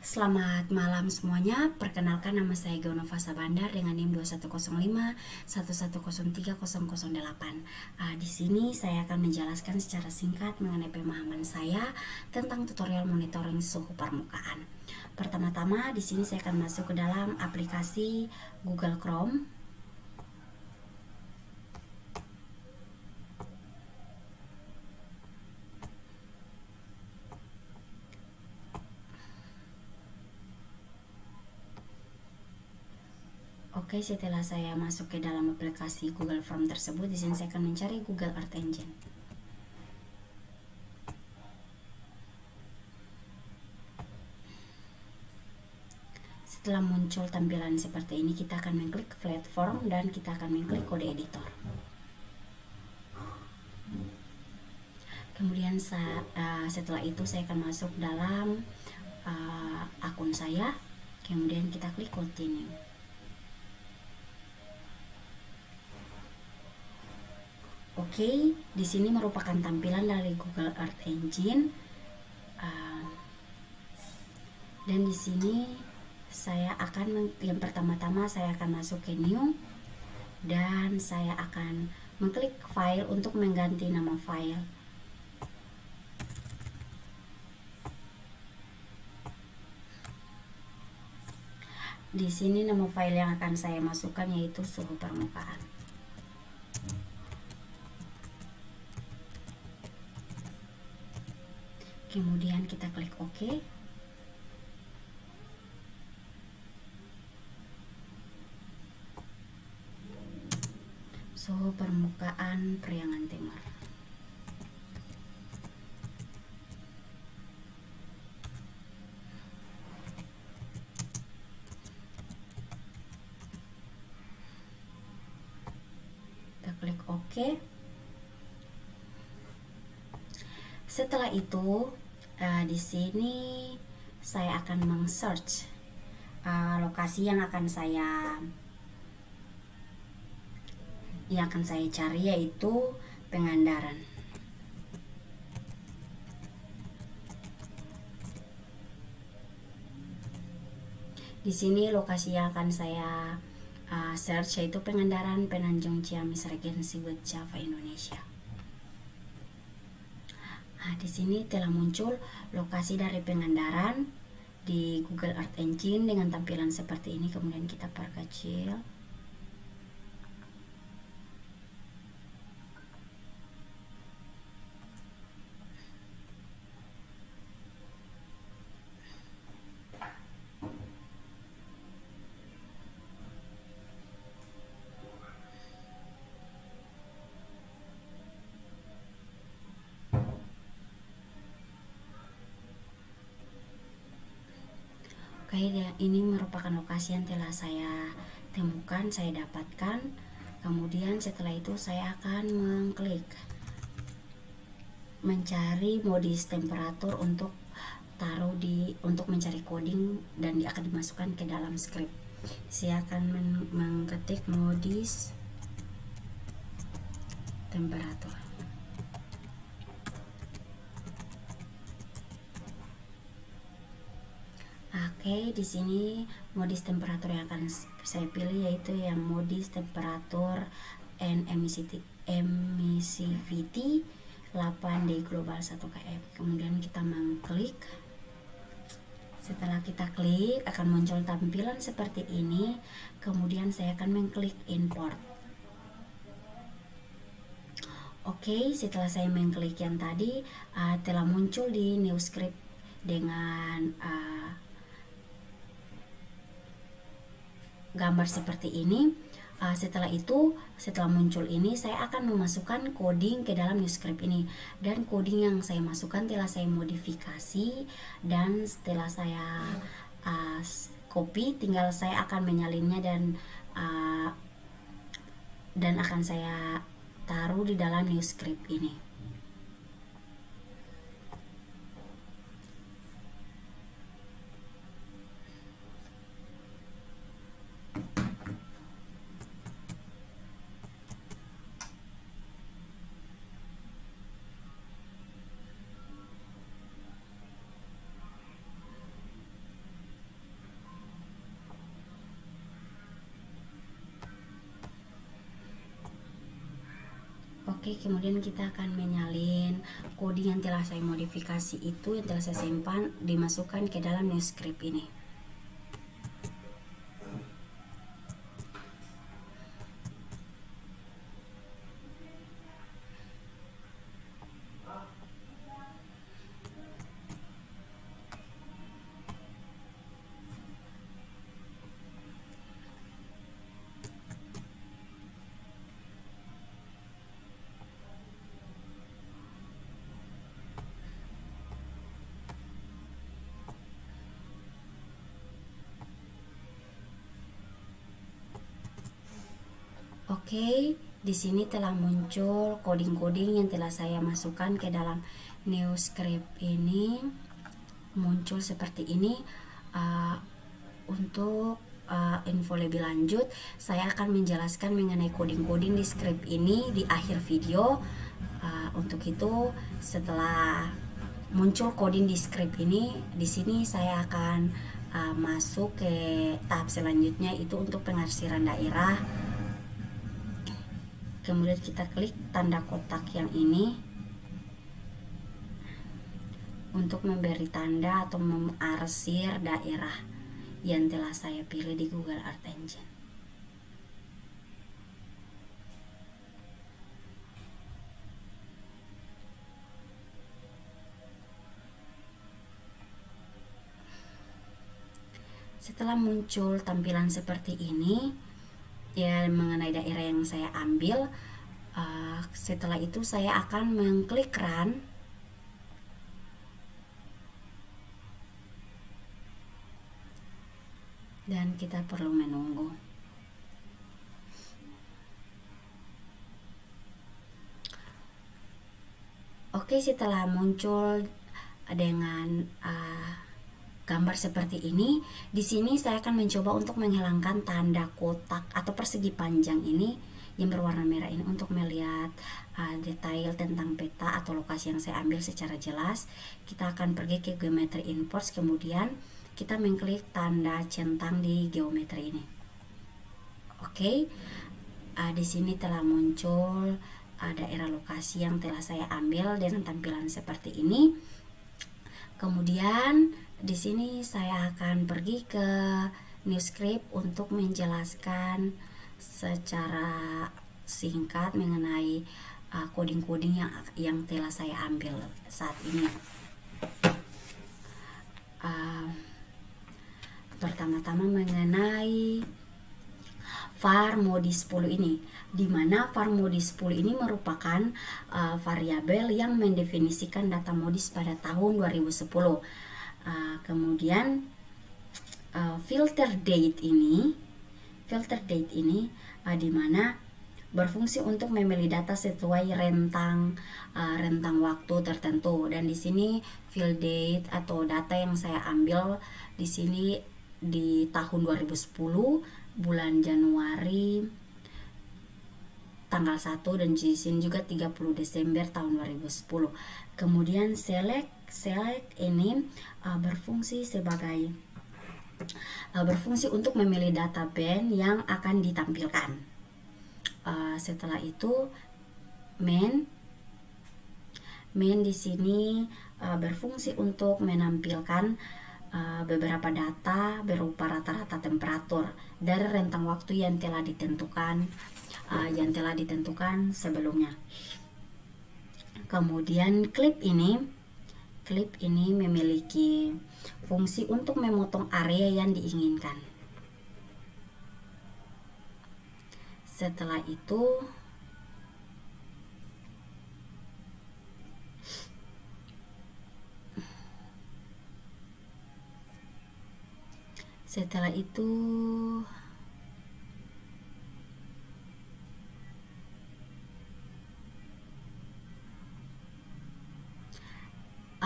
Selamat malam semuanya. Perkenalkan, nama saya Gaunova Sabandar dengan NIM 2105 11030008. Di sini saya akan menjelaskan secara singkat mengenai pemahaman saya tentang tutorial monitoring suhu permukaan. Pertama-tama di sini saya akan masuk ke dalam aplikasi Google Chrome. Oke, setelah saya masuk ke dalam aplikasi Google Chrome tersebut, di sini saya akan mencari Google Earth Engine. Setelah muncul tampilan seperti ini, kita akan mengklik platform dan kita akan mengklik kode editor. Kemudian setelah itu saya akan masuk dalam akun saya. Kemudian kita klik continue. Oke, di sini merupakan tampilan dari Google Earth Engine. Dan di sini saya akan yang pertama-tama saya akan masuk ke new dan saya akan mengklik file untuk mengganti nama file. Di sini nama file yang akan saya masukkan yaitu suhu permukaan. Kemudian kita klik OK. Suhu permukaan Priangan Timur. Kita klik OK. Setelah itu di sini saya akan meng-search lokasi yang akan saya cari, yaitu Pangandaran. Di sini lokasi yang akan saya search yaitu Pangandaran, Penanjung Ciamis, Regency West Java, Indonesia. Di sini telah muncul lokasi dari Pangandaran di Google Earth Engine dengan tampilan seperti ini. Kemudian kita perkecil. Oke, ini merupakan lokasi yang telah saya temukan, saya dapatkan. Kemudian setelah itu saya akan mengklik mencari modis temperatur untuk untuk mencari coding dan akan dimasukkan ke dalam script. Saya akan mengetik modis temperatur. Oke, di sini modis temperatur yang akan saya pilih yaitu yang modis temperatur and emissivity 8D global 1 kF. Kemudian kita mengklik. Setelah kita klik akan muncul tampilan seperti ini. Kemudian saya akan mengklik import. Oke, setelah saya mengklik yang tadi telah muncul di new script dengan gambar seperti ini. Setelah muncul ini, saya akan memasukkan coding ke dalam new script ini, dan coding yang saya masukkan telah saya modifikasi dan setelah saya copy, tinggal saya akan menyalinnya dan akan saya taruh di dalam new script ini. Oke, kemudian kita akan menyalin coding yang telah saya modifikasi itu, yang telah saya simpan, dimasukkan ke dalam new script ini. Oke, di sini telah muncul coding-coding yang telah saya masukkan ke dalam new script ini. Muncul seperti ini. Untuk info lebih lanjut, saya akan menjelaskan mengenai coding-coding di script ini di akhir video. Untuk itu, setelah muncul coding di script ini, di sini saya akan masuk ke tahap selanjutnya, itu untuk pengarsiran daerah. Kemudian kita klik tanda kotak yang ini untuk memberi tanda atau mengarsir daerah yang telah saya pilih di Google Art Engine. Setelah muncul tampilan seperti ini, ya mengenai daerah yang saya ambil, setelah itu saya akan mengklik run. Dan kita perlu menunggu. Oke, setelah muncul dengan gambar seperti ini, di sini saya akan mencoba untuk menghilangkan tanda kotak atau persegi panjang ini yang berwarna merah ini untuk melihat detail tentang peta atau lokasi yang saya ambil secara jelas. Kita akan pergi ke Geometry Imports, kemudian kita mengklik tanda centang di geometri ini. Oke, di sini telah muncul daerah lokasi yang telah saya ambil dengan tampilan seperti ini. Kemudian di sini saya akan pergi ke new script untuk menjelaskan secara singkat mengenai coding-coding yang telah saya ambil saat ini. Pertama-tama mengenai var modi 10 ini, di mana var modi 10 ini merupakan variabel yang mendefinisikan data modis pada tahun 2010. Kemudian filter date ini di mana berfungsi untuk memilih data sesuai rentang waktu tertentu. Dan di sini fill date atau data yang saya ambil di sini di tahun 2010 bulan Januari tanggal 1, dan di sini juga 30 Desember tahun 2010. Kemudian select ini berfungsi untuk memilih data band yang akan ditampilkan. Setelah itu main di sini berfungsi untuk menampilkan beberapa data berupa rata-rata temperatur dari rentang waktu yang telah ditentukan sebelumnya. Kemudian clip ini memiliki fungsi untuk memotong area yang diinginkan. Setelah itu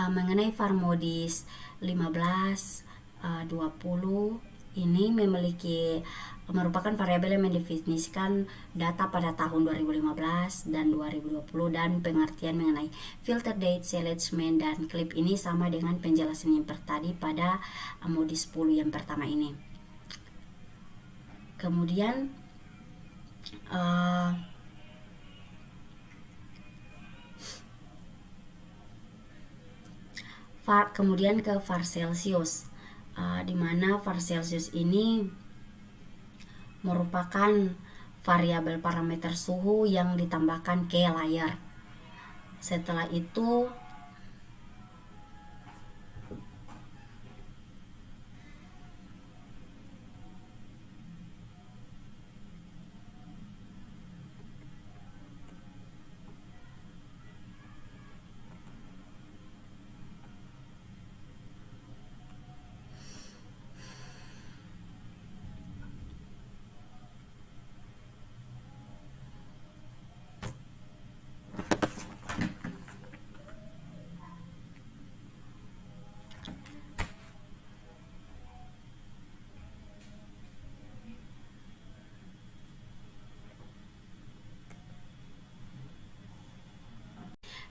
mengenai var modis 15, 20 ini merupakan variabel yang mendefinisikan data pada tahun 2015 dan 2020, dan pengertian mengenai filter date, select main, dan clip ini sama dengan penjelasan yang tadi pada modis 10 yang pertama ini. Kemudian kemudian ke var Celsius, di mana var Celsius ini merupakan variabel parameter suhu yang ditambahkan ke layar. Setelah itu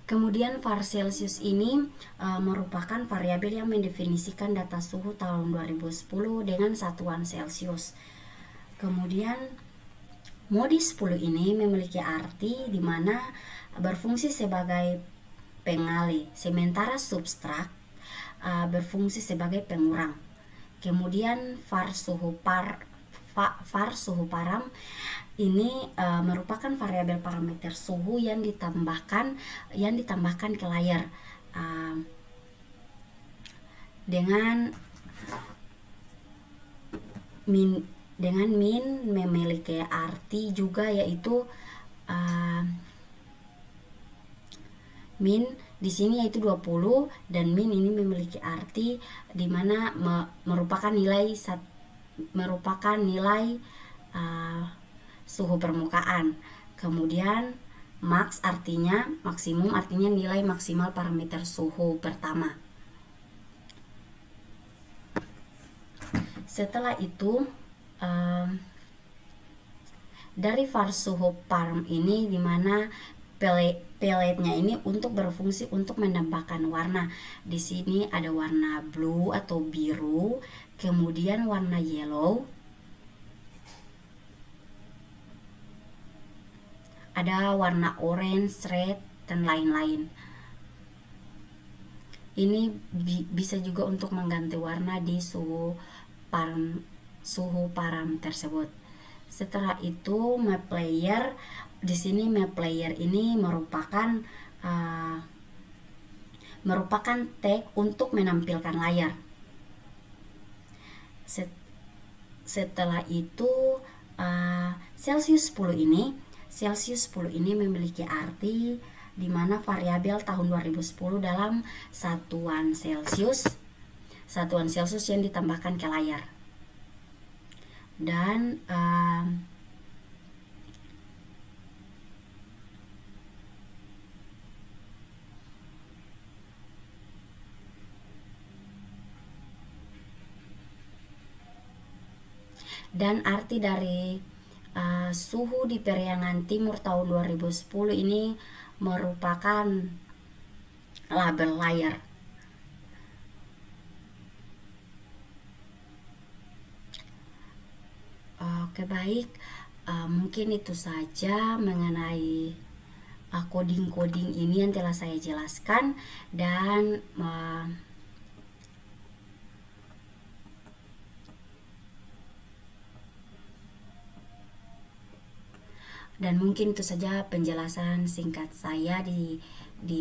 Kemudian var Celsius ini merupakan variabel yang mendefinisikan data suhu tahun 2010 dengan satuan Celsius. Kemudian modi 10 ini memiliki arti di mana berfungsi sebagai pengalih, sementara substrak berfungsi sebagai pengurang. Kemudian var suhu param ini merupakan variabel parameter suhu yang ditambahkan ke layar dengan min memiliki arti juga, yaitu min di sini yaitu 20, dan min ini memiliki arti di mana merupakan nilai suhu permukaan. Kemudian max artinya maksimum, artinya nilai maksimal parameter suhu pertama. Setelah itu dari var suhu param ini dimana peletnya ini untuk berfungsi untuk menambahkan warna. Di sini ada warna blue atau biru, kemudian warna yellow, ada warna orange, red, dan lain-lain. Ini bisa juga untuk mengganti warna di suhu param tersebut. Setelah itu map layer, di sini map layer ini merupakan tag untuk menampilkan layar. Setelah itu Celsius 10 ini memiliki arti di mana variabel tahun 2010 dalam satuan Celsius yang ditambahkan ke layar. Dan arti dari suhu di periangan timur tahun 2010 ini merupakan label layar. Oke, baik, mungkin itu saja mengenai coding ini yang telah saya jelaskan, dan mungkin itu saja penjelasan singkat saya di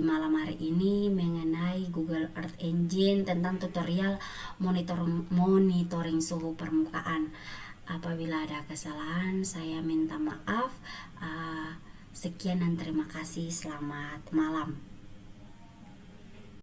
malam hari ini mengenai Google Earth Engine tentang tutorial monitoring suhu permukaan. Apabila ada kesalahan, saya minta maaf. Sekian dan terima kasih. Selamat malam.